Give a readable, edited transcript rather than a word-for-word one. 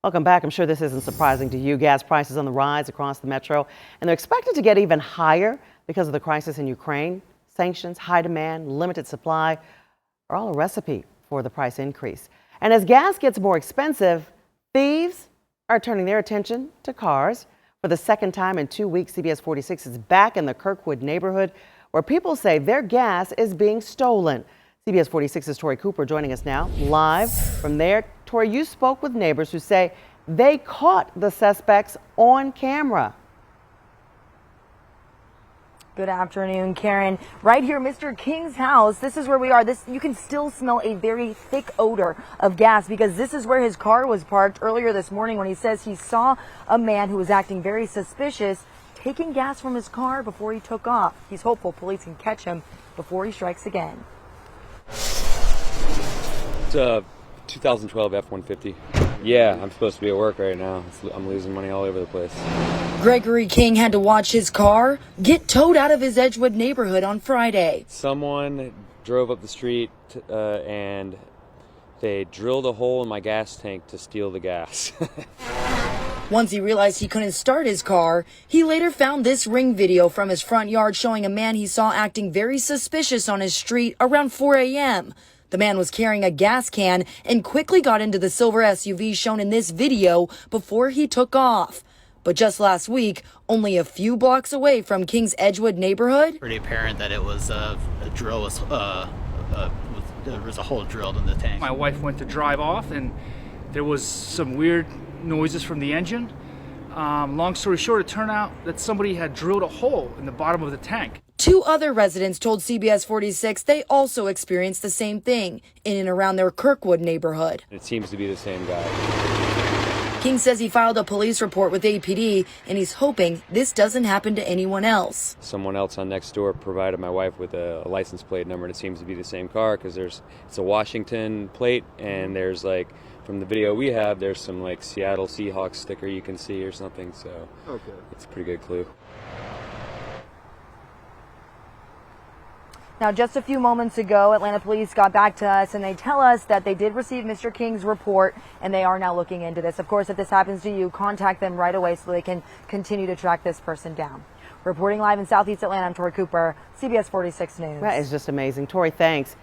Welcome back. I'm sure this isn't surprising to you. Gas prices on the rise across the metro, and they're expected to get even higher because of the crisis in Ukraine. Sanctions, high demand, limited supply are all a recipe for the price increase. And as gas gets more expensive, thieves are turning their attention to cars. For the second time in 2 weeks, CBS 46 is back in the Kirkwood neighborhood where people say their gas is being stolen. CBS 46's Tori Cooper joining us now live from there. Tori, you spoke with neighbors who say they caught the suspects on camera. Good afternoon, Karen. Right here, Mr. King's house. This is where we are. You can still smell a very thick odor of gas because this is where his car was parked earlier this morning when he says he saw a man who was acting very suspicious taking gas from his car before he took off. He's hopeful police can catch him before he strikes again. It's a 2012 F-150. Yeah, I'm supposed to be at work right now. I'm losing money all over the place. Gregory King had to watch his car get towed out of his Edgewood neighborhood on Friday. Someone drove up the street and they drilled a hole in my gas tank to steal the gas. Once he realized he couldn't start his car, he later found this Ring video from his front yard showing a man he saw acting very suspicious on his street around 4 a.m. The man was carrying a gas can and quickly got into the silver SUV shown in this video before he took off. But just last week, only a few blocks away from King's Edgewood neighborhood, pretty apparent that it was a drill there was a hole drilled in the tank. My wife went to drive off and there was some weird noises from the engine. Long story short, it turned out that somebody had drilled a hole in the bottom of the tank. Two other residents told CBS 46 they also experienced the same thing in and around their Kirkwood neighborhood. It seems to be the same guy. King says he filed a police report with APD and he's hoping this doesn't happen to anyone else. Someone else on next door provided my wife with a license plate number, and it seems to be the same car because it's a Washington plate, and there's like, from the video we have, there's some like Seattle Seahawks sticker you can see or something, so okay. It's a pretty good clue. Now, just a few moments ago, Atlanta police got back to us and they tell us that they did receive Mr. King's report and they are now looking into this. Of course, if this happens to you, contact them right away so they can continue to track this person down. Reporting live in Southeast Atlanta, I'm Tori Cooper, CBS 46 News. That is just amazing. Tori, thanks.